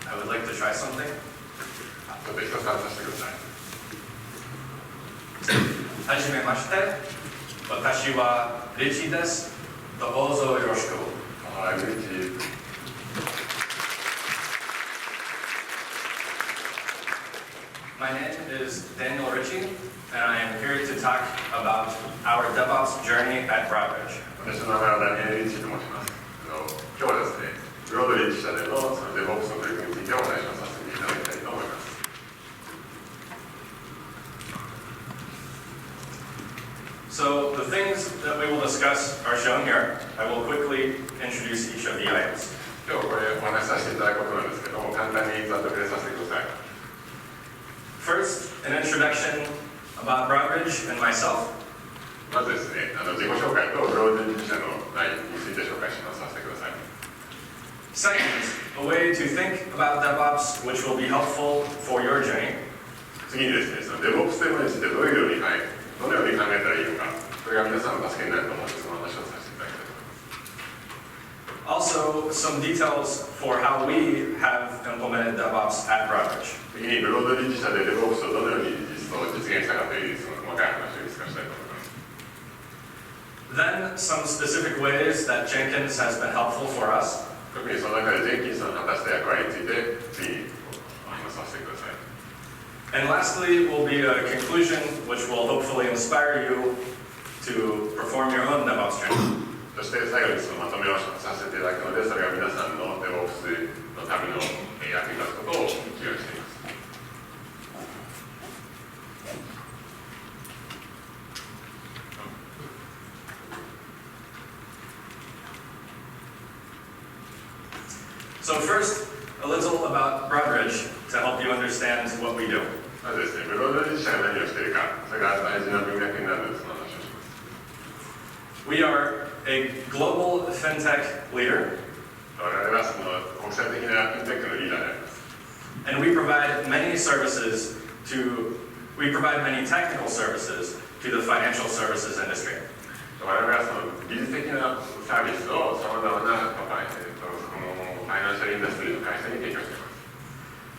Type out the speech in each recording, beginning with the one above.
I would like to try something. ちょっと一つ話させてください。はじめまして。私はリッチーです。どうぞよろしく。はい、リッチー。My name is Daniel Ritchie, and I am here to talk about our DevOps journey at Broadridge. 私の名前はダニエル・リッチーと申します。今日はですね、ブロードリッジ社でのDevOpsの取り組みについてお話をさせていただきたいと思います。So the things that we will discuss are shown here. I will quickly introduce each of the items. 今日これお話しさせていただくことなんですけども、簡単にざっと触れさせてください。First, an introduction about Broadridge and myself. まずですね、自己紹介とブロードリッジ社の内容について紹介させてください。Second, a way to think about DevOps which will be helpful for your journey. 次にですね、その DevOps テーマについてどのように考えたらいいのか、それが皆さんの助けになると思ってその話をさせていただきたいと思います。Also, some details for how we have implemented DevOps at Broadridge. 次にブロードリッジ社で DevOps をどのように実現したかというその細かい話をディスカスしたいと思います。Then, some specific ways that Jenkins has been helpful for us. 特にその中でジェンキンスの果たした役割について次にお話しさせてください。And lastly will be a conclusion which will hopefully inspire you to perform your own DevOps training. そして最後にそのまとめをさせていただくので、それが皆さんの DevOps のための役に立つことを期待しています。So first, a little about Broadridge to help you understand what we do. まずですね、ブロードリッジ社が何をしているか、それが大事な文脈になるので、その話をします。We are a global fintech leader. 我々はその国際的なフィンテックのリーダーであります。And we provide many technical services to the financial services industry. 我々はその技術的なサービスをさまざまなファイナンシャルインダストリーの会社に提供しています。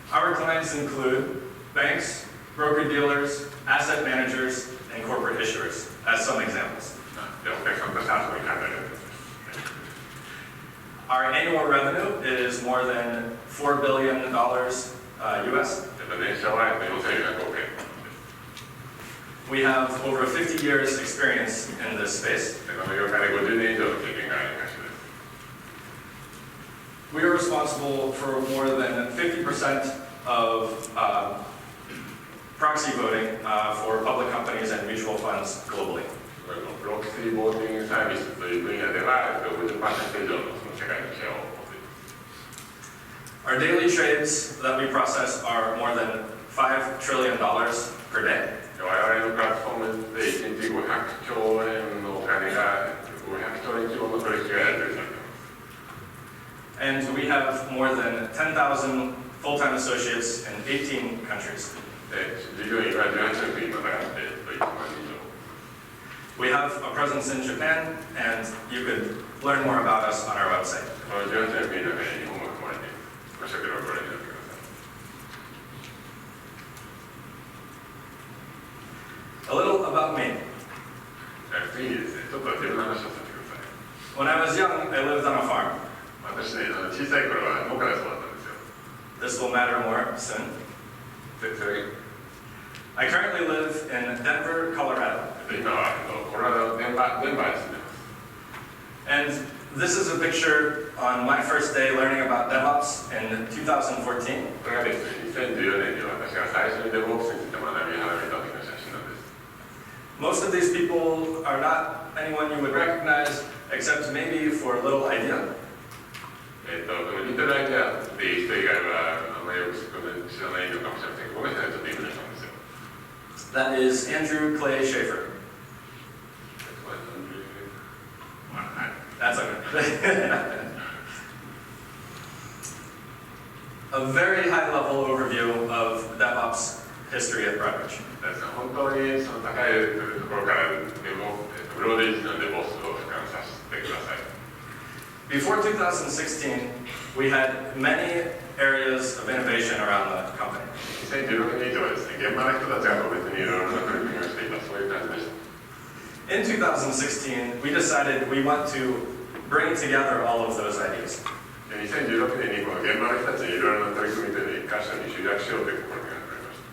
Our clients include banks, broker-dealers, asset managers, and corporate issuers, as some examples. お客さんとしてはそこに考えています。Our annual revenue is more than $4 billion US. 年商は4400億円。We have over 50 years experience in this space. この業界で50年以上の経験がある会社です。We are responsible for more than 50% of proxy voting for public companies and mutual funds globally. プロクシーボーティングサービスという分野では 50% 以上の世界のシェアを持っています。Our daily trades that we process are more than $5 trillion per day. 我々のプラットフォームで1日500兆円のお金が500兆円規模の取引がやり取りされています。And we have more than 10,000 full-time associates in 18 countries. 従業員は18の国まであって1万人以上。We have a presence in Japan, and you could learn more about us on our website. この18の国の中に日本が含まれています。もしよければご覧になってください。A little about me. 次にですね、ちょっと自分の話をさせてください。 When I was young, I lived on a farm. 私ね、小さい頃は農家で育ったんですよ。This will matter more soon. それ I currently live in Denver, Colorado. 今はコロラドのデンバーに住んでます。And this is a picture on my first day learning about DevOps in 2014. これがですね、2014年に私が最初に DevOps について学び始めた時の写真なんです。Most of these people are not anyone you would recognize, except maybe for a little idea. リトルアイデアっていう人以外はあんまりよく知らないのかもしれませんけど、この人はちょっと有名な人なんですよ。That is Andrew Clay Schaefer. That's okay. A very high-level overview of DevOps history at Broadridge. 本当にその高いところからブロードリッジの DevOps を俯瞰させてください。Before 2016, we had many areas of innovation around the company. 2016年以上はですね、現場の人たちが個別にいろいろな取り組みをしていた、そういう感じでした。In 2016, we decided we want to bring together all of those ideas. 2016年にこの現場の人たちにいろいろな取り組みというのを一箇所に集約しようという試みが始まりました。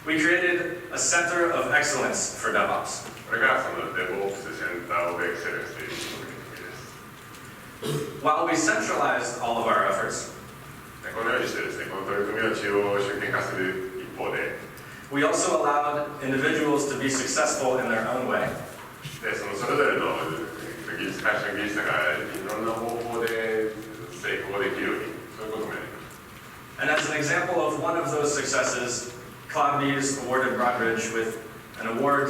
We created a center of excellence for DevOps. これがその DevOps Center of Excellence という取り組みです。While we centralized all of our efforts, このようにしてですね、この取り組みを中央集権化する一方で、we also allowed individuals to be successful in their own way. でそれぞれの技術者がいろんな方法で成功できるように、そういうこともやりました。And as an example of one of those successes, CloudBees awarded Broadridge with an award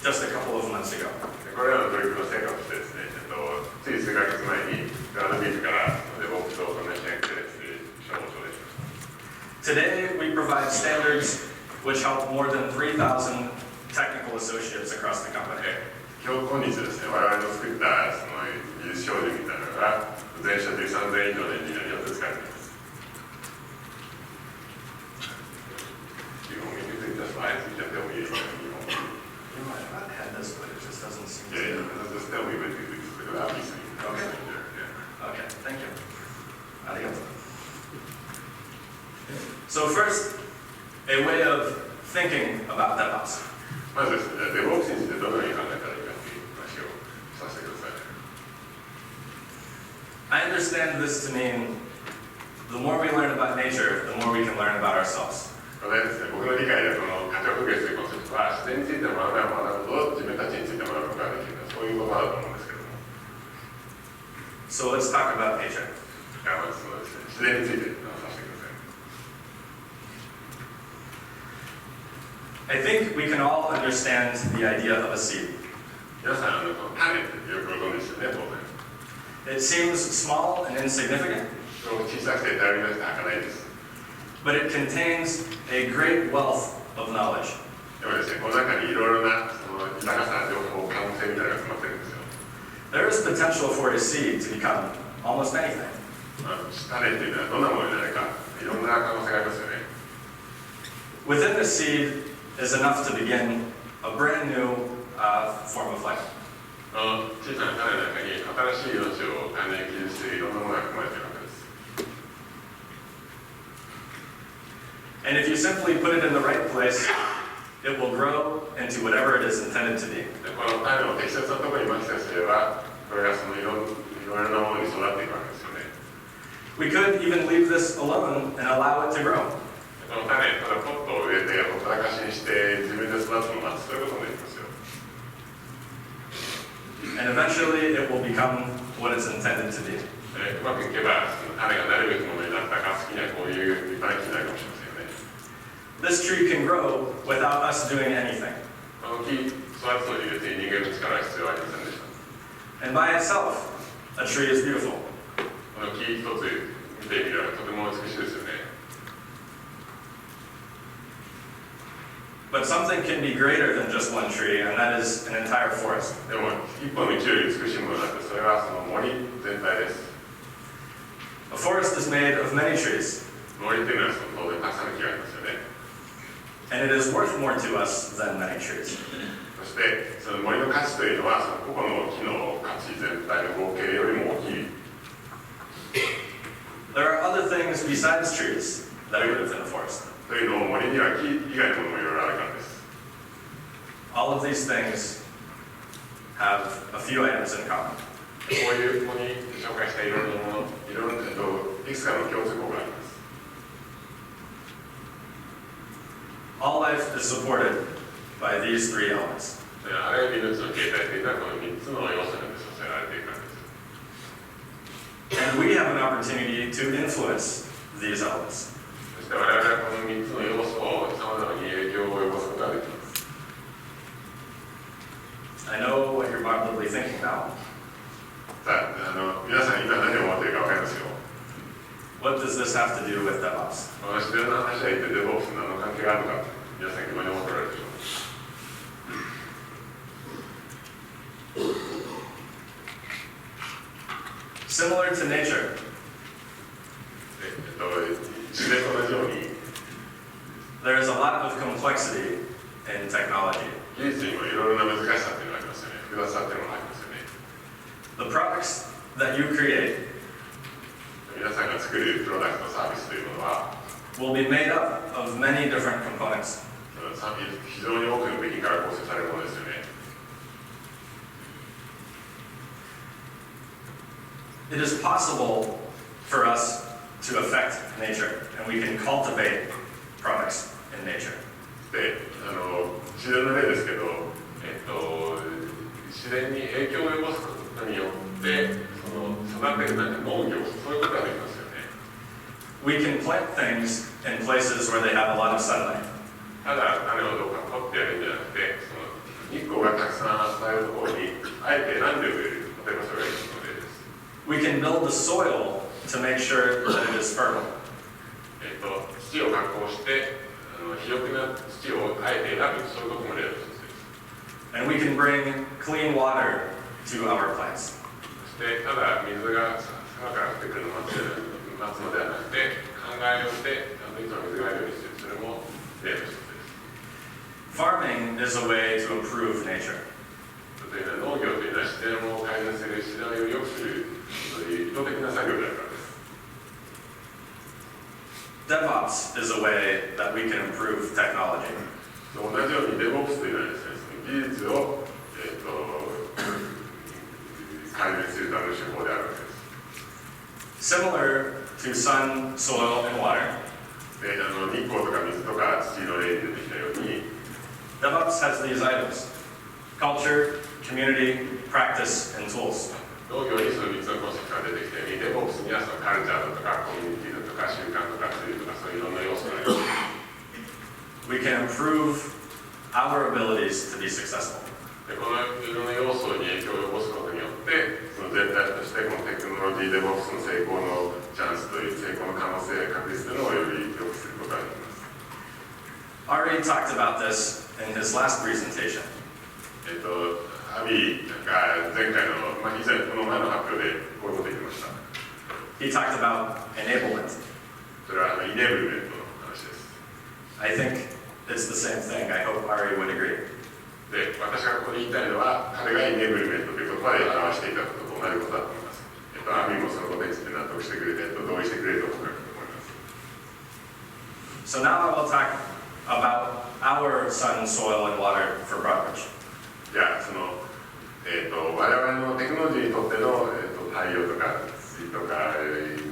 just a couple of months ago. これらの取り組みの成果としてですね、つい数ヶ月前にCloudBeesからDevOpsの進展で賞を頂戴しました。Today, we provide standards which help more than 3,000 technical associates across the company. 今日ですね、我々の作ったその技術標準みたいなのが全社で3000以上のエンジニアによって使われています。日本についてはあえてやってもいいですか、日本。You might have had this, but it just doesn't seem to. Yeah, just tell me when you do this without me saying. Okay. Yeah. Okay, thank you. Arigato. So first, a way of thinking about DevOps. まずですね、DevOps についてどのように考えたらいいかという話をさせてください。I understand this to mean the more we learn about nature, the more we can learn about ourselves. これですね、僕の理解でこの過剰不月というコンセプトは自然について学べば学ぶほど自分たちについて学ぶことができる、そういうことだと思うんですけども。So let's talk about nature. まずそうですね、自然についてさせてください。I think we can all understand the idea of a seed. 皆さん、種ってよくご存知ですよね、当然。It seems small and insignificant, 小さくて頼りなくて儚いです。but it contains a great wealth of knowledge. でもですね、この中にいろいろなその豊かさ、情報、可能性みたいなのが詰まってるんですよ。There is potential for a seed to become almost anything. 種っていうのはどんなものになるか、いろんな可能性がありますよね。Within the seed is enough to begin a brand new form of life. 小さな種の中に新しい命を完全に記述しているいろんなものが含まれているわけです。And if you simply put it in the right place, it will grow into whatever it is intended to be. この種を適切なところにまきさえすれば、これがそのいろいろなものに育っていくわけですよね。We could even leave this alone and allow it to grow. この種、ただポットを植えてほったらかしにして自分で育つのを待つ、そういうこともできますよ。And eventually it will become what it's intended to be. うまくいけば、その種がなるべきものになったか、好きなこういう立派な木になるかもしれませんよね。This tree can grow without us doing anything. この木、育つのに別に人間の力が必要はありませんでした。 And by itself, a tree is beautiful. この木一つ見てみればとても美しいですよね。But something can be greater than just one tree, and that is an entire forest. でも一本の木より美しいものがあって、それはその森全体です。A forest is made of many trees, 森っていうのはその当然たくさんの木がありますよね。and it is worth more to us than many trees. そしてその森の価値というのはその個々の木の価値全体の合計よりも大きい。There are other things besides trees that live in the forest. というのも森には木以外のものもいろいろあるからです。All of these things have a few items in common. こういうここに紹介したいろんなもの、いろんな、いくつかの共通項があります。All life is supported by these three elements. あらゆる命の形態というのはこの3つの要素によって支えられているからです。And we have an opportunity to influence these elements. そして我々はこの3つの要素をさまざまに影響を及ぼすことができます。I know what you're probably thinking now. さあ、皆さん今何を思っているか分かりますよ。What does this have to do with DevOps? この自然な話は一体 DevOps と何の関係があるのか、皆さん疑問に思っておられるでしょう。Similar to nature, 自然と同じように there is a lot of complexity in technology. 技術にもいろいろな難しさっていうのがありますよね。複雑さっていうのがありますよね。 The products that you create 皆さんが作るプロダクトサービスというものは will be made up of many different components. 非常に多くの部品から構成されるものですよね。It is possible for us to affect nature, and we can cultivate products in nature. で、自然の例ですけど、自然に影響を及ぼすことによって育てる農業、そういうことができますよね。We can plant things in places where they have a lot of sunlight. ただ種をどうか取ってやるんじゃなくて、日光がたくさん与えるところにあえて選んで植える。例えばそれが一つの例です。We can build the soil to make sure that it is fertile. 土を加工して肥沃な土をあえて選ぶ、そういうことも例の一つです。And we can bring clean water to our plants. そしてただ水が川から降ってくるのを待つのではなくて、考えをしていつも水があるようにする、それも例の一つです。Farming is a way to improve nature. というのは農業というのは自然を改善する、自然をより良くする、そういう意図的な作業であるからです。DevOps is a way that we can improve technology. 同じように DevOps というのはですね、その技術を、改善するための手法であるわけです。Similar to sun, soil, and water, で、日光とか水とか土の例に出てきたように、DevOps has these items: culture, community, practice, and tools. 農業にその3つのコンセプトが出てきたように、DevOps にはそのカルチャーだとか、コミュニティだとか、習慣とか、ツールとか、そういういろんな要素があります。We can improve our abilities to be successful. で、このいろんな要素に影響を及ぼすことによって、その全体としてこのテクノロジー DevOps の成功のチャンスという成功の可能性、確率というのをより良くすることができます。Ari talked about this in his last presentation. アビーが前回の、以前この前の発表でこういうことを言ってました。He talked about enablement. それはイネブルメントの話です。I think it's the same thing. I hope Ari would agree. で、私がここで言いたいのは、彼がイネブルメントという言葉で表していたことと同じことだと思います。アビーもそのことについて納得してくれて、同意してくれると思います。So now I will talk about our sun, soil, and water for Broadridge. じゃあ我々のテクノロジーにとっての、太陽とか水とか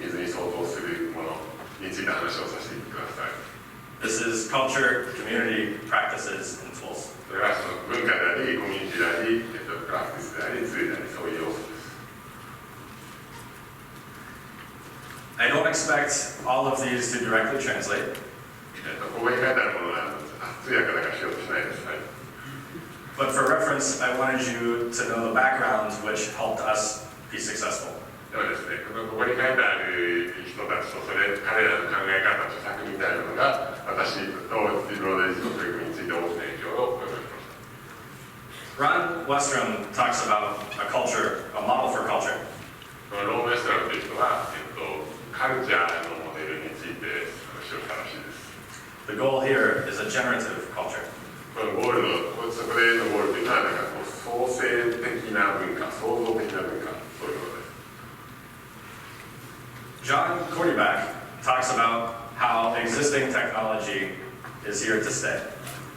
水に相当するものについて話をさせてください。This is culture, community, practices, and tools. それはその文化であり、コミュニティであり、プラクティスであり、ツールであり、そういう要素です。I don't expect all of these to directly translate. ここに書いてあるものは通訳だからしようとしないです。はい。But for reference, I wanted you to know the background which helped us be successful. ではですね、ここに書いてある人たちと彼らの考え方、著作みたいなのが私とブローデージの取り組みについて大きな影響を及ぼしました。Ron Westrom talks about a culture, a model for culture. このローン・ウェストラムという人は、カルチャーのモデルについて話をしたらしいです。The goal here is a generative culture. このゴールの、そこでのゴールというのは、創生的な文化、創造的な文化、そういうことです。John Quarterback talks about how existing technology is here to stay.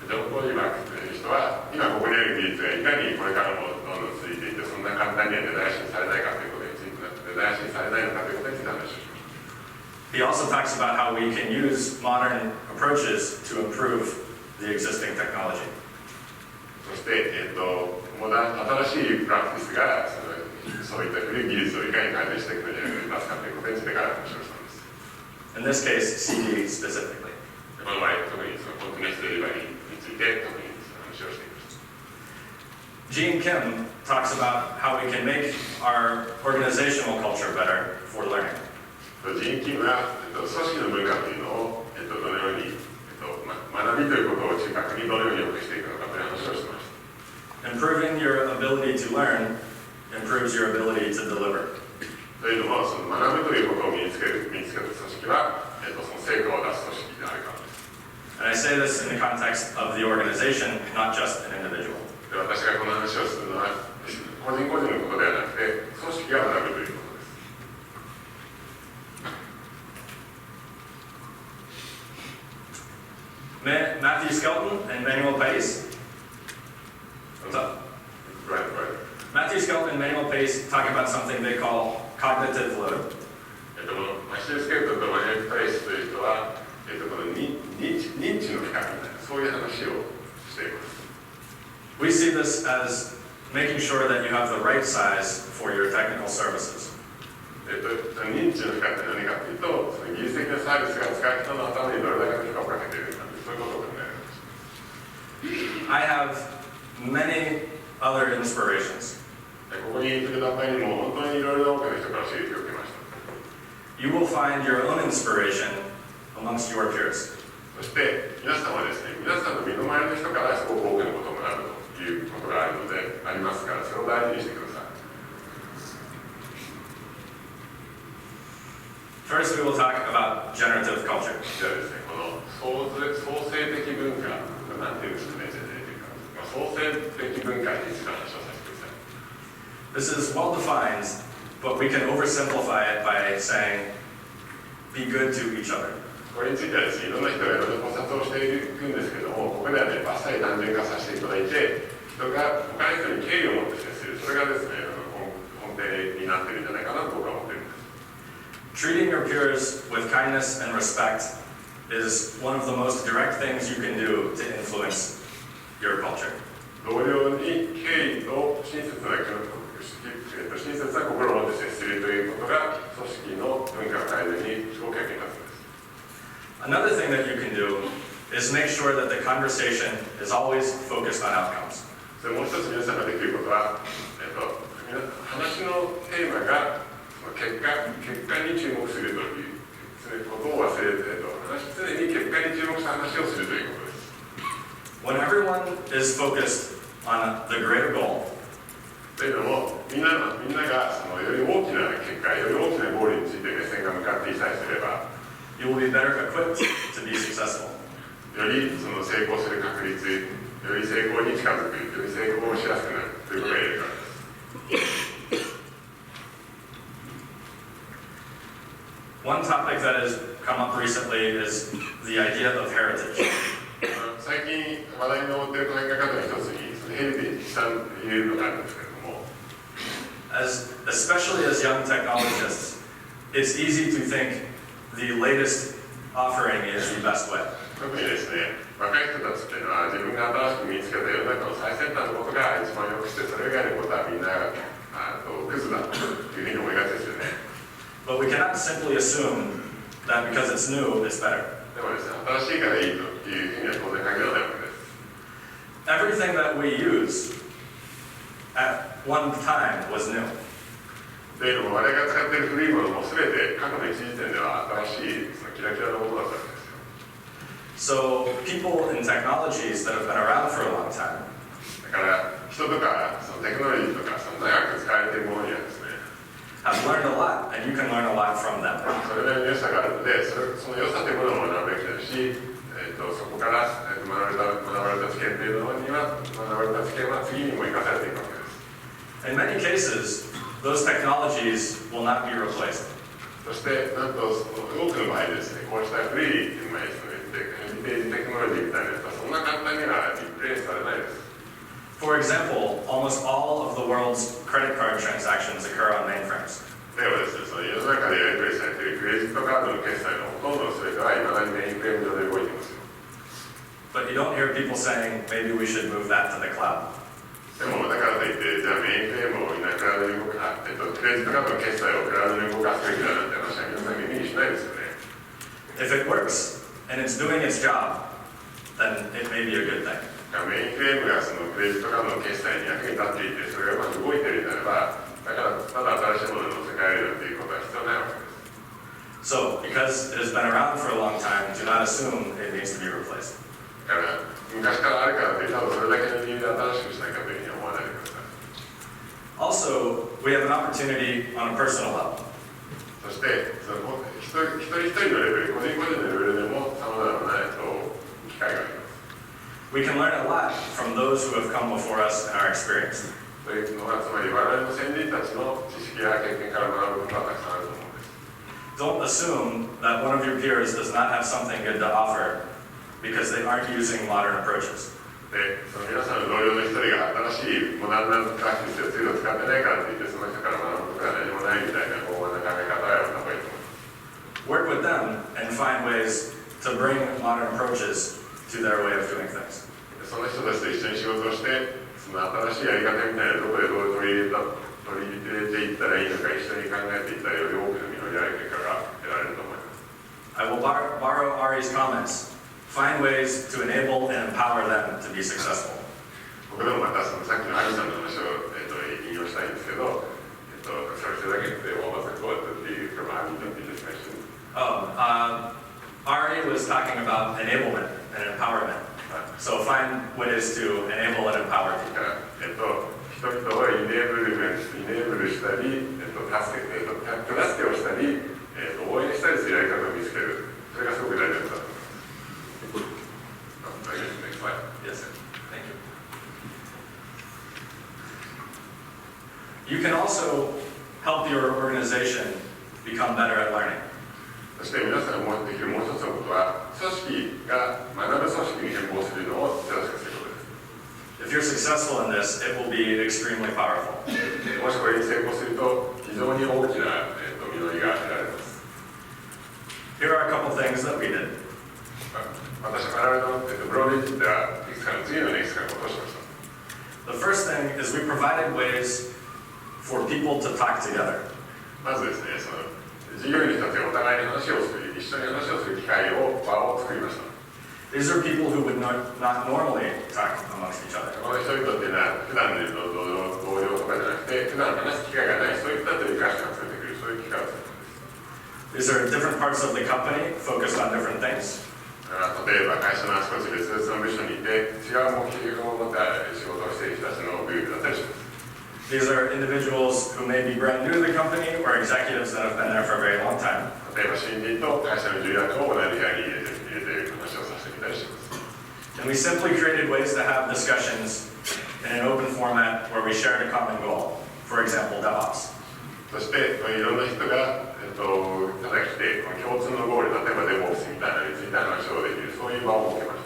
ジョン・コーディバックという人は、今ここにある技術がいかにこれからもどんどん続いていて、そんな簡単には根絶やしにされないかということについて、根絶やしにされないのかということについて話をします。He also talks about how we can use modern approaches to improve the existing technology. そして、新しいプラクティスがそういった古い技術をいかに改善していくのに役に立つかということについてから話をしたんです。In this case, CD specifically. この場合、特にコンティネンスデリバリーについて特に話をしていました。Gene Kim talks about how we can make our organizational culture better for learning. ジン・キムは、組織の文化というのを、どのように、学びということを中核にどのように良くしていくのかという話をしていました。Improving your ability to learn improves your ability to deliver. というのも、その学ぶということを身につけた組織は、その成果 And I say this in the context of the organization, not just an individual. で、私がこの話をするのは個人個人のことではなくて組織が学ぶということです。Matthew Skelton and Manuel Pace. What's up? Right. Matthew Skelton and Manuel Pace talk about something they call cognitive load. マシュー・スケルトンとマニュエル・パイスという人は、この認知の負荷みたいな、そういう話をしています。We see this as making sure that you have the right size for your technical services. 認知の負荷って何かというと、その技術的なサービスが使う人の頭にどれだけの負荷をかけているか、そういうことを考えます。I have many other inspirations. ここにいる段階にも本当にいろいろ多くの人から刺激を受けました。You will find your own inspiration amongst your peers. そして皆さんはですね、皆さんの身の回りの人からすごく多くのことを学ぶということがあるのでありますから、それを大事にしてください。First, we will talk about generative culture. じゃあですね、この創生的文化、なんていうんですかね、創生的文化について話をさせてください。This is well defined, but we can oversimplify it by saying, be good to each other. これについてはですね、いろんな人がいろんな考察をしていくんですけども、ここではね、バッサリ単純化させていただいて、人が他の人に敬意を持って接する、それがですね、根底になっているんじゃないかなと僕は思っているんです。Treating your peers with kindness and respect is one of the most direct things you can do to influence your culture. 同僚に敬意と親切な心を持って接するということが組織の文化の改善にすごく役に立つんです。Another thing that you can do is make sure that the conversation is always focused on outcomes. それもう一つ皆さんができることは、話のテーマが結果に注目するということを忘れて、常に結果に注目した話をするということです。When everyone is focused on the greater goal, というのも、みんながそのより大きな結果、より大きなゴールについて目線が向かっていさえすれば、you will be better equipped to be successful. よりその成功する確率、より成功に近づく、より成功しやすくなるということが言えるからです。One topic that has come up recently is the idea of heritage. 最近話題に上っている考え方の一つに、ヘリテージ、資産を入れるのがあるんですけれども、especially as young technologists, it's easy to think the latest offering is the best way. 特にですね、若い人たちっていうのは自分が新しく身につけた世の中の最先端のことが一番よくして、それ以外のことはみんなクズだというふうに思いがちですよね。But we cannot simply assume that because it's new, it's better. でもですね、新しいからいいというふうには当然限らないわけです。Everything that we use at one time was new. というのも、我々が使っている古いものも全て過去の一時点では新しいそのキラキラなものだったわけですよ。So people in technologies that have been around for a long time, だから人とかそのテクノロジーとかその長く使われているものにはですね、have learned a lot, and you can learn a lot from them. それなりの良さがあるので、その良さというものを学ぶべきだし、そこから学ばれた知見というのには、学ばれた知見は次にも生かされていくわけです。In many cases, those technologies will not be replaced. そしてなんと多くの場合ですね、こうした古いヘリテージテクノロジーみたいなやつはそんな簡単にはリプレイスされないです。For example, almost all of the world's credit card transactions occur on mainframes. 例えばですね、その世の中でやり取りされているクレジットカードの決済のほとんどの全ては未だにメインフレーム上で動いていますよ。But you don't hear people saying, maybe we should move that to the cloud. でもだからといって、じゃあメインフレームをクラウドに動か、クレジットカードの決済をクラウドに動かすべきだなんて話は皆さん耳にしないですよね。If it works and it's doing its job, then it may be a good thing. メインフレームがそのクレジットカードの決済に役に立っていて、それがうまく動いているならば、だからただ新しいものに乗せ替えるということは必要ないわけです。So, because it has been around for a long time, do not assume it needs to be replaced. だから昔からあるからといって、ただそれだけの理由で新しくしないかというふうに思わないでください。Also, we have an opportunity on a personal level. そしてその一人一人のレベル、個人個人のレベルでもさまざまな機会 We can learn a lot from those who have come before us and are experienced. というのはつまり我々の先人たちの知識や経験から学ぶことはたくさんあると思うんです。Don't assume that one of your peers does not have something good to offer because they aren't using modern approaches. で、その皆さんの同僚の一人が新しいモダンなプラクティスやツールを使ってないからといってその人から学ぶことが何もないみたいな傲慢な考え方はやめた方がいいと思います。Work with them and find ways to bring modern approaches to their way of doing things. その人たちと一緒に仕事をしてその新しいやり方みたいなところでどう取り入れていったらいいのか一緒に考えていったらより多くの実りある結果が得られると思います。I will borrow Ari's comments. Find ways to enable and empower them to be successful. 僕でもまたそのさっきのアリさんの話を、引用したいんですけど、それだけでwhat was the quote that you from Ari that you just mentioned? Ari was talking about enablement and empowerment. So find ways to enable and empower people. 人々をイネーブルしたり、助けをしたり、応援したりするやり方を見つける。それがすごく大事だと思います。Next slide. Yes, sir. Thank you. You can also help your organization become better at learning. そして皆さんができるもう一つのことは、組織が学ぶ組織に変貌するのを手助けすることです。If you're successful in this, it will be extremely powerful. もしこれに成功すると、非常に大きな実りが得られます。Here are a couple things that we did. 我々のブローディッジではいくつかの次のようにいくつかのことをしました。The first thing is we provided ways for people to talk together. まずですね、その従業員の人たちがお互いに話をする、一緒に話をする機会を場を作りました。These are people who would not normally talk amongst each other. この人々っていうのは普段の同僚とかじゃなくて、普段話す機会がない、そういったというかが作ってくる、そういう機会を作るんです。These are different parts of the company focused on different things. 例えば会社のあちこち別々の部署にいて、違う目標を持った仕事をしている人たちのグループだったりします。These are individuals who may be brand new to the company or executives that have been there for a very long time. 例えば新人と会社の重役を同じ部屋に入れて話をさせてみたりします。And we simply created ways to have discussions in an open format where we shared a common goal. For example, DevOps. そしていろんな人がただ来て共通のゴール、例えば DevOps みたいなのについて話をできる、そういう場を設けました。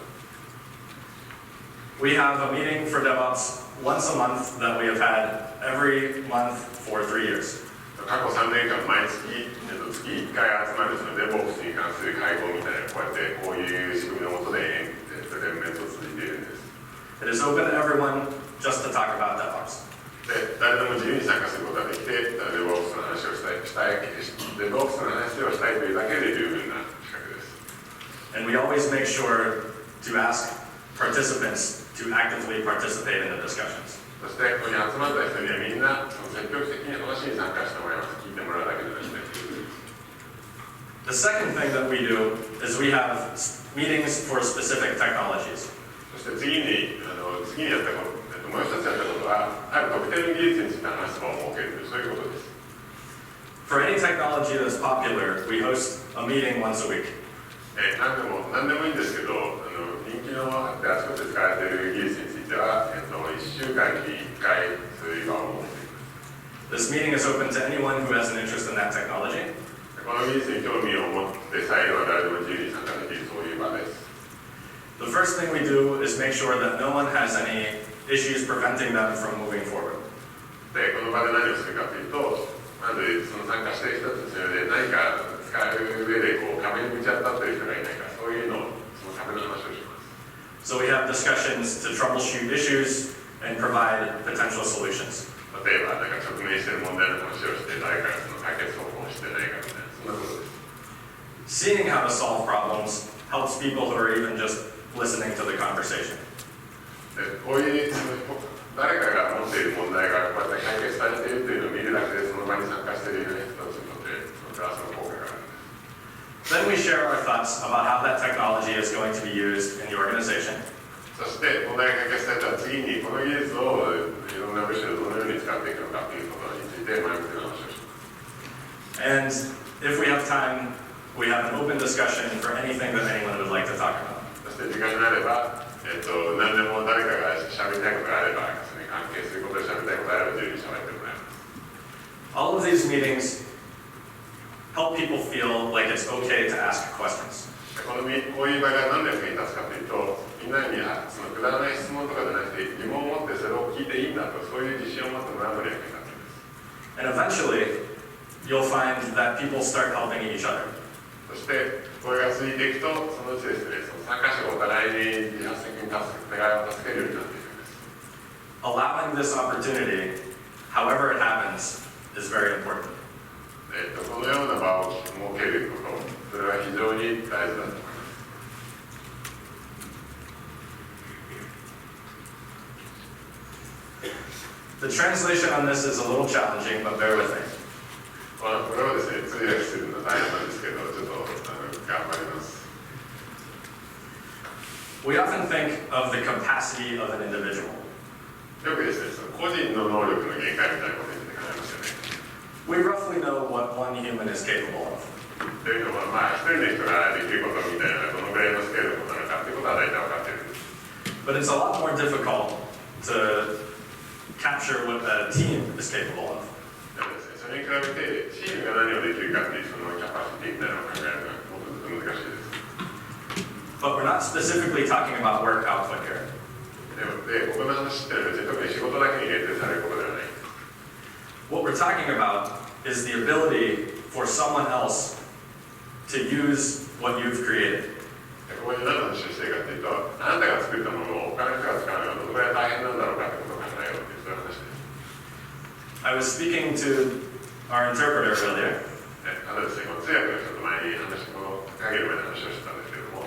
We have a meeting for DevOps once a month that we have had every month for 3 years. 過去3年間毎月月1回集まるその DevOps に関する会合みたいなこういう仕組みのもとで連綿と続いているんです。It is open to everyone just to talk about DevOps. で、誰でも自由に参加することができて、DevOps の話をしたい、DevOps の話をしたいというだけで十分な資格です。And we always make sure to ask participants to actively participate in the discussions. そして、ここに集まった人にはみんな積極的に話に参加してもらいます。聞いてもらうだけでなくて。The second thing that we do is we have meetings for specific technologies. そして次にやったこと、もう一つやったことは、ある特定の技術について話す場を設ける、そういうことです。For any technology that's popular, we host a meeting once a week. 何でもいいんですけど、人気のあってあちこちで使われている技術については、1週間に1回そういう場を設けています。This meeting is open to anyone who has an interest in that technology. この技術に興味を持ってさえいれば誰でも自由に参加できるそういう場です。The first thing we do is make sure that no one has any issues preventing them from moving forward. で、この場で何をするかというと、まずその参加している人たちの上で何か使う上で壁にぶち当たっている人がいないか、そういうのをその壁の話をします。So we have discussions to troubleshoot issues and provide potential solutions. 例えば、直面している問題の話をして、誰かその解決方法をしてないかみたいな、そんなことです。Seeing how to solve problems helps people who are even just listening to the conversation. こういう誰かが持っている問題がこうやって解決されているというのを見るだけでその場に参加している人たちにとってその効果があるんです。Then we share our thoughts about how that technology is going to be used in the organization. そして問題が解決されたら次にこの技術をいろんな部署でどのように使っていくのかということについて前向きな話をします。And if we have time, we have an open discussion for anything that anyone would like to talk about. そして時間になれば、何 these meetings help people feel like it's okay to ask questions. こういう場が何で役に立つかというと、みんなにそのくだらない質問とかじゃなくて疑問を持ってそれを聞いていいんだと、そういう自信を持ってもらうのに役に立つんです。And eventually, you'll find that people start helping each other. そしてこれが続いていくと、そのうちですね、その参加者がお互いに自発的に互いを助けるようになっていくんです。Allowing this opportunity, however it happens, is very important. このような場を設けること、それは非常に大事だと思います。The translation on this is a little challenging, but bear with me. これはですね、通訳するのは大変なんですけど、ちょっと頑張ります。We often think of the capacity of an individual. よくですね、その個人の能力の限界みたいなことに考えますよね。We roughly know what one human is capable of. というのは、一人の人ができることみたいな、どのぐらいのスケールのことなのかということは大体分かっているんです。But it's a lot more difficult to capture what a team is capable of. でもですね、それに比べて、チームが何をできるかっていうそのキャパシティみたいなのを考えるのはもっと難しいです。But we're not specifically talking about work output here. で、僕の話っていうのは別に特に仕事だけに限定されることではない。What we're talking about is the ability for someone else to use what you've created. ここで何の話をしているかというと、あなたが作ったものを他の人が使うのはどのぐらい大変なんだろうかということを考えようというそういう話です。I was speaking to our interpreter earlier, ですね、この通訳の人と前にこの影の前で話をしてたんですけれども、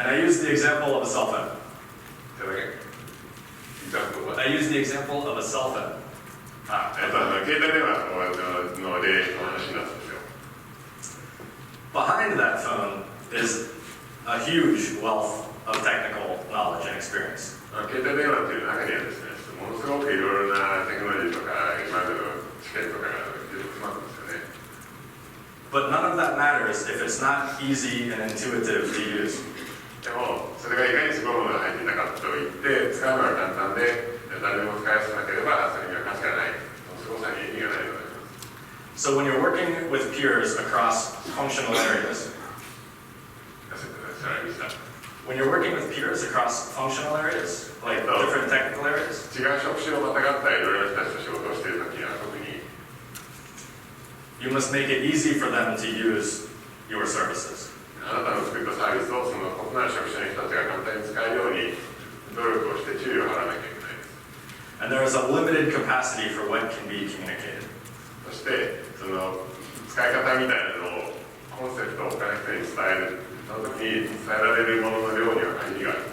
and I used the example of a cell phone. それだけI used the example of a cell phone. 携帯電話の例の話になったんですよ。Behind that phone is a huge wealth of technical knowledge and experience. 携帯電話っていう中にはですね、ものすごくいろいろなテクノロジーとか今までの知見とかが詰まってますよね。But none of that matters if it's not easy and intuitive to use. でもそれがいかにすごいものが入っていたかといって使うのが簡単で誰でも使いやすくなければそれには価値がない、そのすごさに意味がないのであります。So when you're working with peers across functional areas, when you're working with peers across functional areas, like different technical areas, 違う職種をまたがったいろいろな人たちと仕事をしているときには特に you must make it easy for them to use your services. あなたの作ったサービスをその異なる職種の人たちが簡単に使えるように努力をして注意を払わなきゃいけないです。And there is a limited capacity for what can be communicated. そしてその使い方みたいなのをコンセプトを他の人に伝える、その時に伝えられるものの量には限りがある。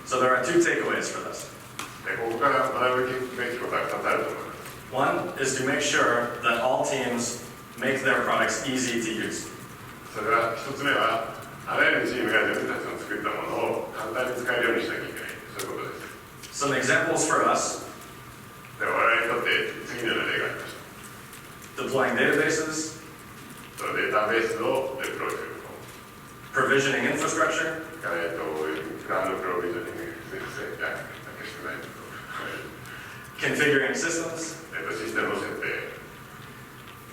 So there are two takeaways for this. でここから学ぶべきことは2つあると思います。One is to make sure that all teams make their products easy to use. それは1つ目はあらゆるチームが自分たちの作ったものを簡単に使えるようにしなきゃいけない、そういうことです。Some examples for us: で我々にとって次のような例がありました。 deploying databases, データベースをデプロイするこprovisioning infrastructure, と、クラウドプロビジョニングですね、configuring systems, システムの設定、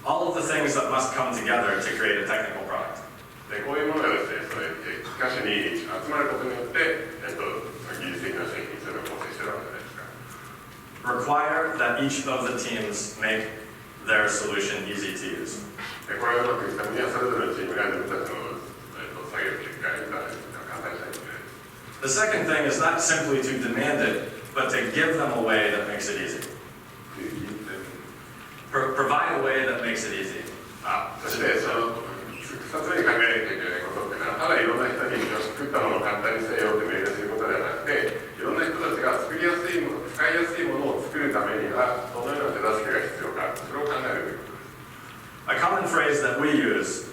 all of the things that must come together to create a technical product. でこういうものがですね、それ一箇所に集まることによって、技術的な製品それを構成しているわけじゃないですか。Require that each of the teams make their solution easy to use. でこれがうまくいくためにはそれぞれのチームが自分たちの作業結果に簡単にしないといけない。 The second thing is not simply to demand it, but to give them a way that makes it easy. Provide a way that makes it easy. そしてその2つ目に考えなきゃいけないことっていうのは、ただいろんな人に作ったものを簡単にせよって命令することではなくて、いろんな人たちが作りやすいもの、使いやすいものを作るためにはどのような手助けが必要か、それを考えるということです。A common phrase that we use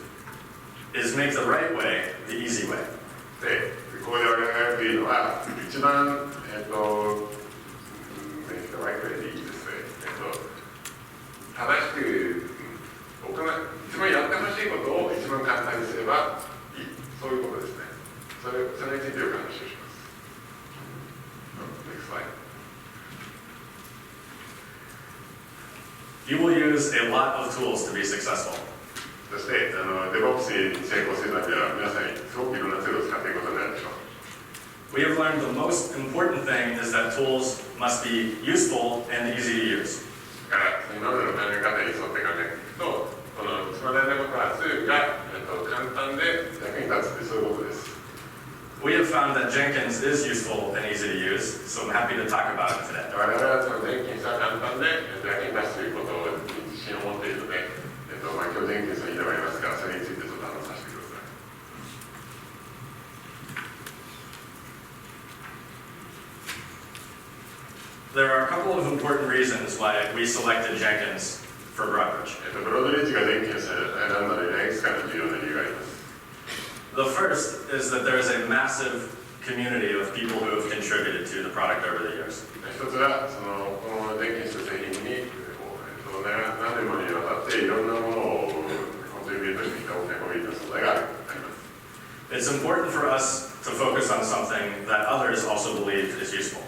is make the right way the easy way. で、ここで我々がよく言うのは、一番make the right wayでいいですね。正しく一番やってほしいことを一番簡単にすればいい、そういうことですね。それについてよく話をします。Next slide. you will use a lot of tools to be successful. そして、DevOps に成功するためには皆さんにすごくいろんなツールを使っていくことになるでしょう。We have learned the most important thing is that tools must be useful and easy to use. だから今までの考え方に沿って考えていくと、この一番大事なことはツールが、簡単で役に立つってそういうことです。We have found that Jenkins is useful and easy to use, so I'm happy to talk about it today. 我々はそのJenkinsは簡単で役に立つということに自信を持っているので、今日Jenkinsを言いたがりますが、それについてちょっと話させてください。There are a couple of important reasons why we selected Jenkins for Broadridge. ブロードリッジがJenkinsを選んだのにいくつかの重要な理由があります。The first is that there is a massive community of people who have contributed to the product over the years. 一つはこのJenkins製品に何年もにわたっていろんなものをコントリビュートしてきた大きなコミュニティの存在があります。It's important for us to focus on something that others also believe is useful.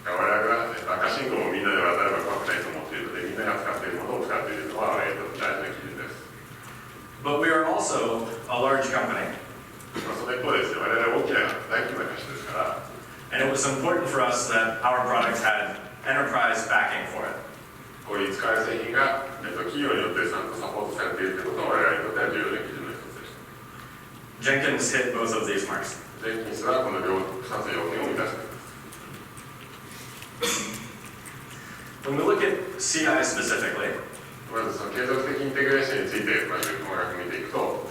我々は赤信号をみんなで渡れば怖くないと思っているので、みんなが使っているものを使っているのは大事な基準です。But we are also a large company. その一方ですね、我々は大きな大規模な会社ですから、And it was important for us that our product had enterprise backing for it. こういう使われる製品が企業によってちゃんとサポートされているということは我々にとっては重要な基準の一つでした。Jenkins hit both of these marks. Jenkins はこの2つの要件を満たしています。When we look at CI specifically, まずその継続的インテグレーションについてまず細かく見ていくと、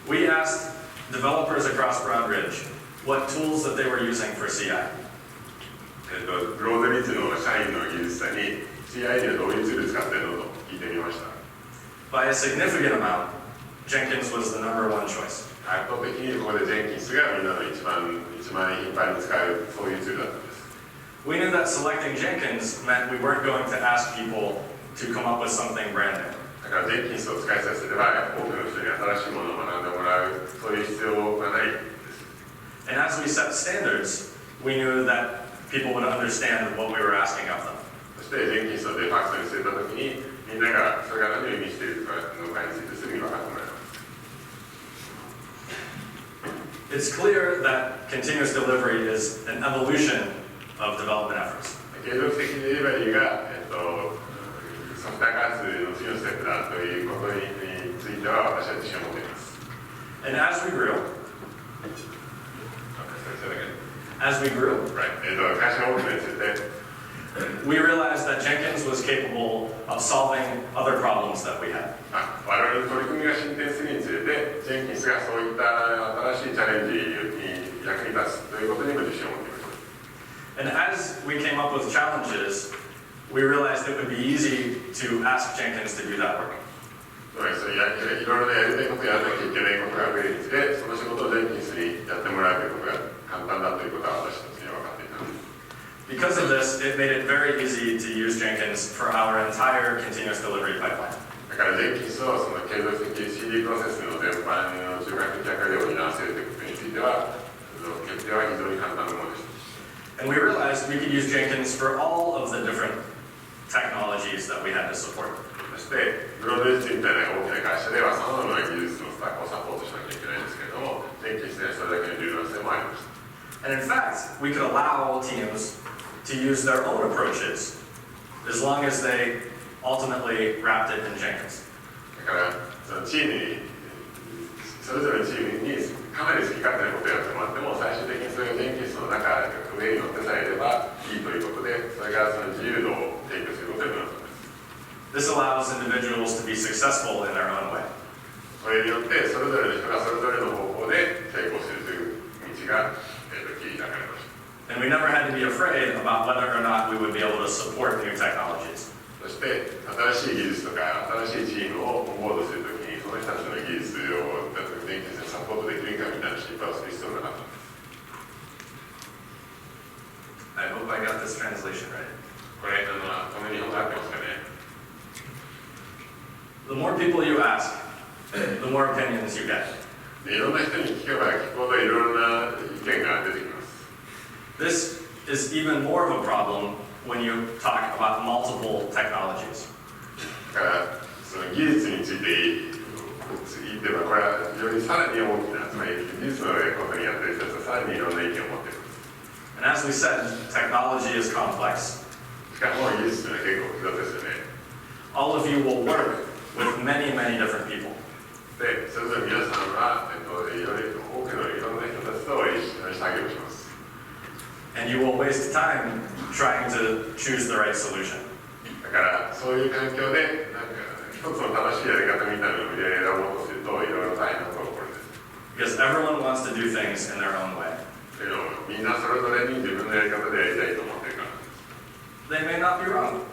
we asked developers across Broadridge what tools that they were using for CI. ブロードリッジの社員の技術者に CI にはどういうツール使っているのと聞いてみました。By a significant amount, Jenkins was the number one choice. 圧倒的にここでJenkinsがみんなの一番頻繁に使うそういうツールだったんです。We knew that selecting Jenkins meant we weren't going to ask people to come up with something brand new. だからJenkinsを使いさせれば多くの人に新しいものを学んでもらうそういう必要がないです。And as we set standards, we knew that people would understand what we were asking of them. そしてJenkinsをデファクトにするときにみんながそれが何を意味しているのかについてすぐに分かってもらいます。It's clear that continuous delivery is an evolution of development efforts. 継続的デリバリーが、ソフトウェア開発の次のステップだということについては私は自信を持っています。And as we grew, right. 会社が大きくなりつつて、we realized that Jenkins was capable of solving other problems that we had. 我々の取り組みが進展するにつれて、Jenkinsがそういった新しいチャレンジに役に立つということにも自信を持っています。And as we came up with challenges, we realized it would be easy to ask Jenkins to do that work. いろいろなやりたいことやらなきゃいけないことが増えるにつれ、その仕事をJenkinsにやってもらうということが簡単だということは私たちには分かっていたんです。Because of this, it made it very easy to use Jenkins for our entire continuous delivery pipeline. だからJenkinsをその継続的 CD プロセスの全般の中核的役割を担わせるということについては、決定は非常に簡単なものでした。And we realized we could use Jenkins for all of the different technologies that we had to support. そしてブロードリッジみたいな大きな会社ではさまざまな技術のスタックをサポートしなきゃいけないんですけれども、Jenkinsでそれだけの柔軟性もありました。And in fact, we could allow teams to use their own approaches as long as they ultimately wrapped it in Jenkins. だからそのチームにそれぞれのチームにかなり好き勝手なことをやってもらっても最終的にそれがJenkinsの中上に乗ってさえいればいいということで、それがその自由度を提供することになると思います。This allows individuals to be successful in their own way. それによってそれぞれの人がそれぞれの方法で成功するという道が切り開かれました。And we never had to be afraid about whether or not we would be able to support new technologies. そして新しい技術とか新しいチームをオンボードするときにその人たちの技術をJenkinsでサポートできるかみたいな心配をする必要がなかったんです。I hope I got this translation right. これ、この日本語合ってますかね。The more people you ask, the more opinions you get. いろんな人に聞けば聞くほどいろんな意見が出てきます。This is even more of a problem when you talk about multiple technologies. からその技術について言ってはこれはよりさらに大きな、つまり技術のことにやってる人たちはさらにいろんな意見を持っています。And as we said, technology is complex. しかも技術というのは結構複雑ですよね。All of you will work with many, many different people. で、それぞれ皆さんは、より多くのいろんな人たちと一緒に作業します。And you will waste time trying to choose the right solution. だからそういう環境でなんか一つの正しいやり方みたいなのを選ぼうとするといろいろ大変なことが起こるんです。Because everyone wants to do things in their own way. みんなそれぞれに自分のやり方でやりたいと思ってるから。They may not be wrong.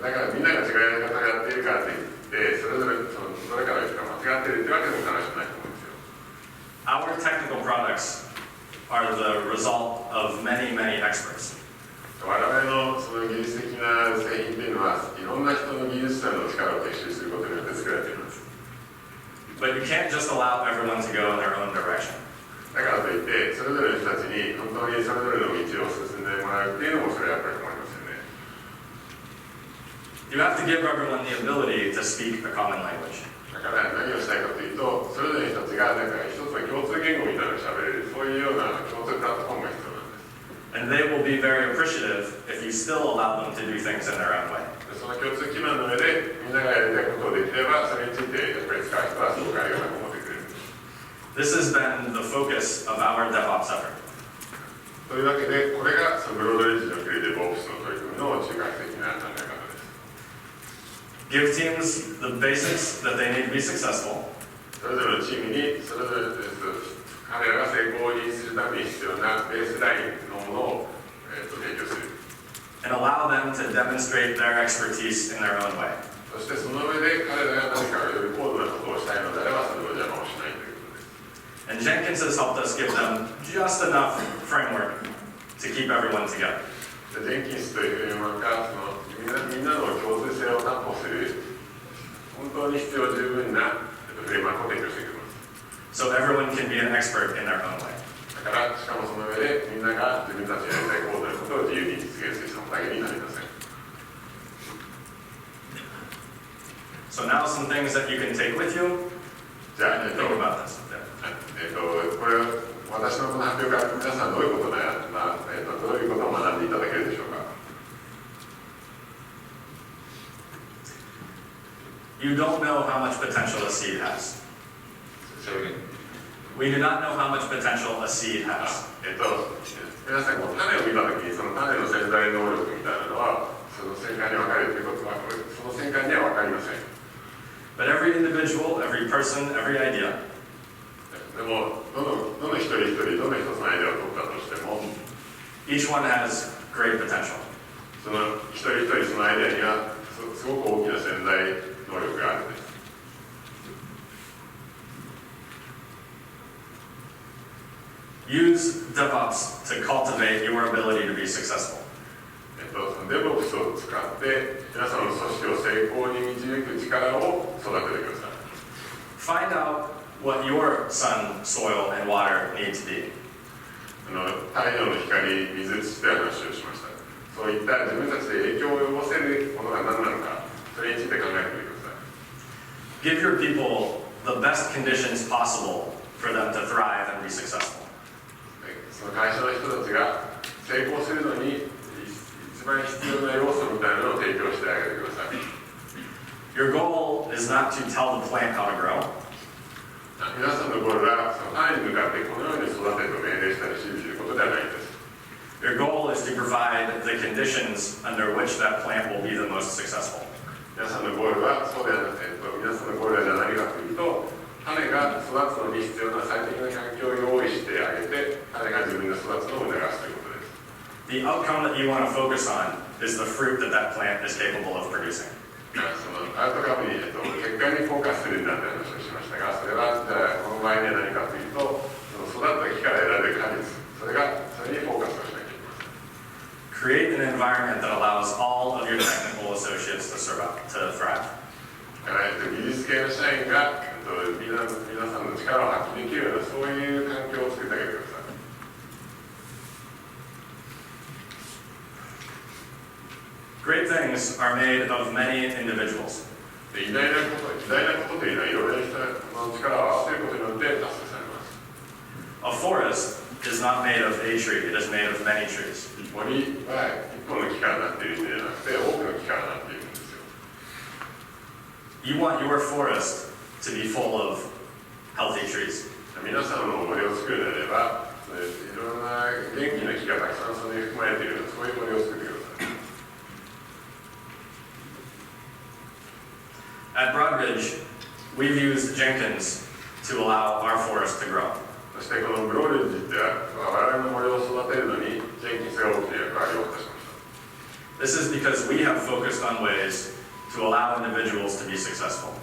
だからみんなが違うやり方をやっているからといってそれぞれどれかの人が間違っているというわけでも必ずしもないと思うんですよ。Our technical products are the result of many, many experts. 我々のその技術的な製品というのはいろんな人の技術者の力を結集することによって作られています。But you can't just allow everyone to go in their own direction. だからといってそれぞれの人たちに本当にそれぞれの道を進んでもらうっていうのもそれはやっぱり困りますよね。You have to give everyone the ability to speak a common language. だから何をしたいかというとそれぞれの人たちがなんか一つの共通言語みたいなのを喋れるそういうような共通プラットフォームが必要なんです。And they will be very appreciative if you still allow them to do things in their own way. その共通基盤の上でみんながやりたいことをできればそれについてやっぱり使う人はすごくありがたく思ってくれる。This has been the focus of our DevOps effort. というわけでこれがそのブロードリッジにおける DevOps の取り組みの中学的な考え方です。Give teams the basics that they need to be successful. それぞれのチームにそれぞれ彼らが成功にするために必要なベースラインのものを、提供する。And allow them to demonstrate their expertise in their own way. そしてその上で彼らが何かより高度なことをしたいのであればそれを邪魔をしないということです。And Jenkins has helped us give them just enough framework to keep everyone together. ジェンキンスというフレームワークがみんなの共通性を担保する本当に必要十分なフレームワークを提供してくれます。So everyone can be an expert in their own way. だからしかもその上でみんなが自分たちのやりたい高度なことを自由に実現する人のだけになりません。So now some things that you can take with you. じゃあ、Think about this. これ私のこの発表から皆さんどういうことを学んでいただけるでしょうか。You don't know how much potential a seed has. We do not know how much potential a seed has. 皆さんこう種を見たときにその種の潜在能力みたいなのはその瞬間に分かるということはその瞬間には分かりません。But every individual, every person, every idea. でもどの一人一人どの一つのアイデアを取ったとしても Each one has great potential. その一人一人そのアイデアにはすごく大きな潜在能力があるんです。Use DevOps to cultivate your ability to be successful. DevOps を使って皆さんの組織を成功に導く力を育ててください。Find out what your sun, soil, and water need to be. 太陽の光、水、土という話をしました。そういった自分たちで影響を及ぼせるものが何なのか、それについて考えてみてください。Give your people the best conditions possible for them to thrive and be successful. その会社の人たちが成功するのに一番必要な要素みたいなのを提供してあげてください。Your goal is not to tell the plant how to grow. 皆さんのゴールはその種に向かってこのように育てと命令したり指示することではないんです。Your goal is to provide the conditions under which that plant will be the most successful. 皆さんのゴールはそうではなくて、皆さんのゴールは何かというと、種が育つのに必要な最適な環境を用意してあげて、種が自分の育つのを促すということです。The outcome that you want to focus on is the fruit that that plant is capable of producing. そのアウトカムに、結果にフォーカスするんだという話をしましたが、それはじゃあこの場合には何かというと、その育った木から得られる果実、それにフォーカスをしなきゃいけません。Create an environment that allows all of your technical associates to thrive. だから技術系の社員が皆さんの力を発揮できるようなそういう環境を作ってあげてください。Great things are made of many individuals. で偉大なことというのはいろいろな人の力を合わせることによって達成されます。A forest is not made of a tree, it is made of many trees. 森は一本の木からなっているんではなくて多くの木からなっているんですよ。You want your forest to be full of healthy trees. 皆さんの森を作るのであれば、いろんな元気な木がたくさんそれに含まれているようなそういう森を作ってください。At Broadridge, we've used Jenkins to allow our forest to grow. そしてこのブローリッジでは我々の森を育てるのにジェンキンスが大きな役割を果たしました。This is because we have focused on ways to allow individuals to be successful.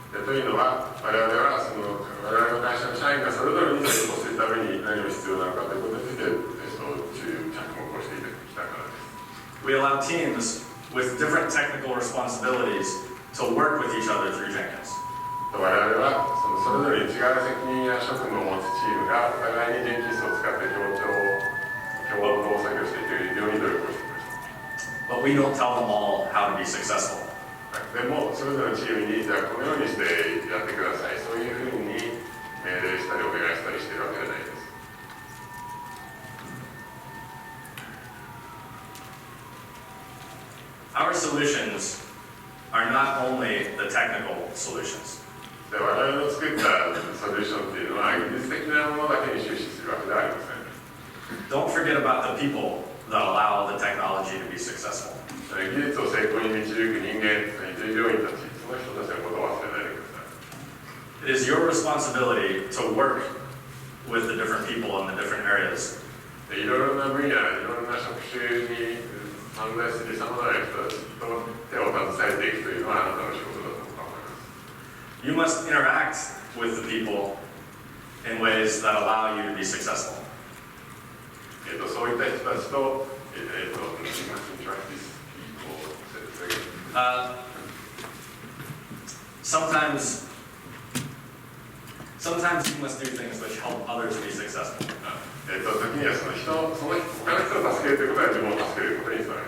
というのは我々は我々の会社の社員がそれぞれに成功するために何が必要なのかということについて注意着目をしてきたからです。We allow teams with different technical responsibilities to work with each other through Jenkins. 我々はそれぞれに違う責任や職務を持つチームがお互いにジェンキンスを使って共同作業していけるように努力をしていました。But we don't tell them all how to be successful. でもそれぞれのチームにじゃあこのようにしてやってください、そういうふうに命令したりお願いしたりしているわけじゃないです。Our solutions are not only the technical solutions. で我々の作ったソリューションっていうのは技術的なものだけに終始するわけではありません。Don't forget about the people that allow the technology to be successful. 技術を成功に導く人間、従業員たち、その人たちのことを忘れないでください。It is your responsibility to work with the different people in the different areas. いろいろな分野、いろいろな職種に存在するさまざまな人たちと手を携えていくというのはあなたの仕事だと思います。You must interact with the people in ways that allow you to be successful. そういった人たちと、sometimes you must do things which help others be successful. 時にはその他の人を助けるということは自分を助けることにつながる。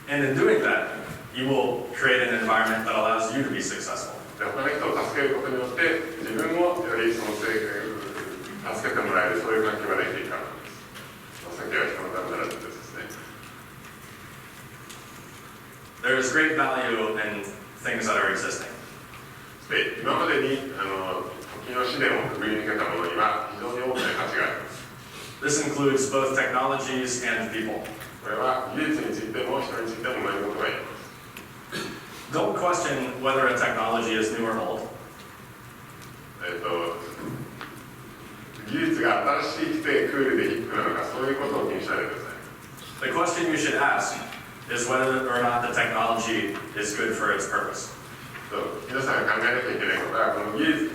And in doing that, you will create an environment that allows you to be successful. 他の人を助けることによって自分もより助けてもらえるそういう環境ができていくからなんです。さっきは人のためならずですね。There is great value in things that are existing. で今までに時の試練をくぐり抜けたものには非常に大きな価値があります。This includes both technologies and people. これは技術についても人についても同じことが言えます。Don't question whether a technology is new or old. 技術が新しくてクールでヒップなのかそういうことを気にしないでください。 The question you should ask is whether or not the technology is good for its purpose. 皆さんが考えなきゃいけないことはこの技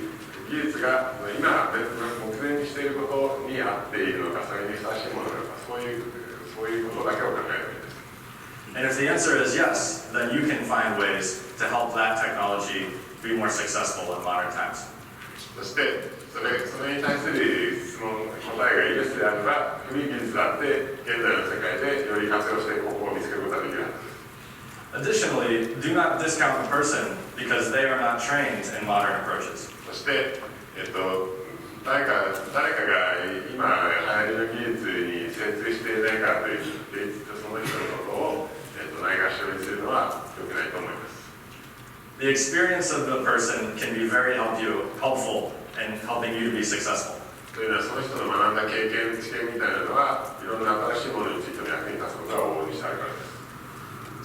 術が今目前にしていることに合っているのかそれにふさわしいものなのかそういうことだけを考えるべきです。And if the answer is yes, then you can find ways to help that technology be more successful in modern times. そしてそれに対する質問答えがイエスであれば古い技術だって現在の世界でより活用して方法を見つけることができるはずです。Additionally, do not discount the person because they are not trained in modern approaches. そして、誰かが今流行りの技術に精通していないからといってその人のことを、ないがしろにするのは良くないと思います。The experience of the person can be very helpful in helping you to be successful. というのはその人の学んだ経験、知見みたいなのはいろんな新しいものについても役に立つことが往々にしてあるからです。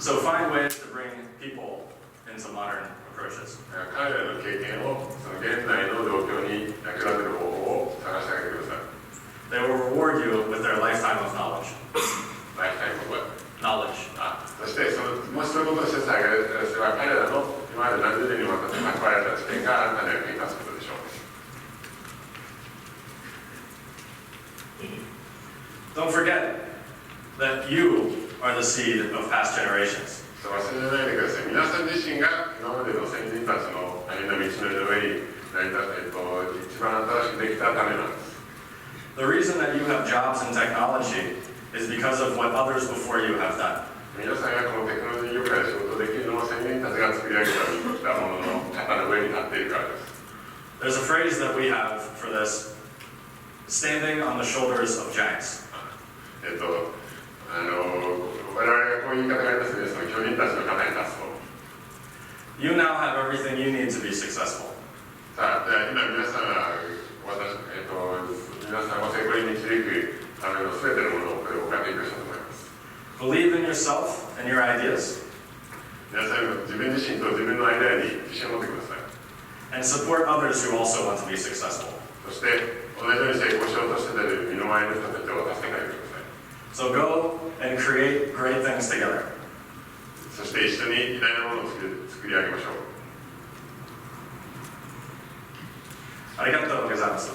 So find ways to bring people into modern approaches. 彼らの経験をその現代の状況に役立てる方法を探してあげてください。They will reward you with their lifetime of knowledge. ライフタイムは Knowledge. そしてもしそういうことをしてあげるとは彼らの今まで何十年にわたって蓄えた知見があなたの役に立つことでしょう。Don't forget that you are the seed of past generations. 忘れないでください。皆さん自身が今までの先人たちの歩んだ道の上に一番新しくできたためなんです。The reason that you have jobs in technology is because of what others before you have done. 皆さんがこのテクノロジー業界で仕事できるのは先人たちが作り上げたものの肩の上に立っているからです。There's a phrase that we have for this, standing on the shoulders of giants. 我々がこういう言い方がありますね、その巨人たちの肩に立つと。You now have everything you need to be successful. さあ、今皆さんは皆さんを成功に導くための全てのものをこれをお借りしたと思います。Believe in yourself and your ideas. 皆さん自分自身と自分のアイデアに自信を持ってください。And support others who also want to be successful. そして同じように成功しようとしている身の回りの人たちを助けてあげてください。So go and create great things together. そして一緒に偉大なものを作り上げましょう。ありがとうございます。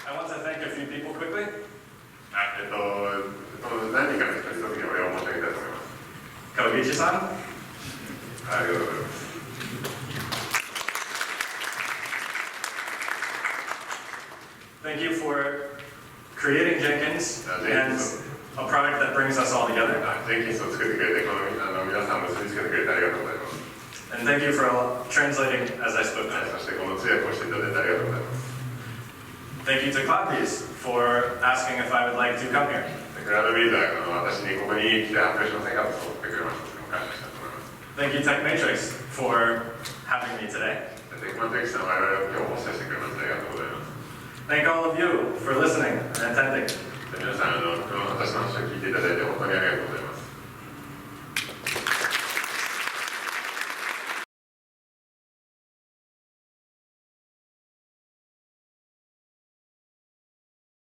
I want to thank a few people quickly. 何人かの人に特にお礼を申し上げたいと思います。川口さん。ありがとうございます。Thank you for creating Jenkins and a product that brings us all together. ジェンキンスを作ってくれて、皆さんを結びつけてくれてありがとうございます。And thank you for translating as I spoke today. そしてこの通訳をしていただいてありがとうございます。Thank you to Clappies for asking if I would like to come here. クラウドビルダーが私にここに来て発表しませんかと誘ってくれました。感謝したいと思います。Thank you TechMatrix for having me today. テクマトリックさんは我々を今日も接してくれましてありがとうございます。Thank all of you for listening and attending. 皆さん、私の話を聞いていただいて本当にありがとうございます。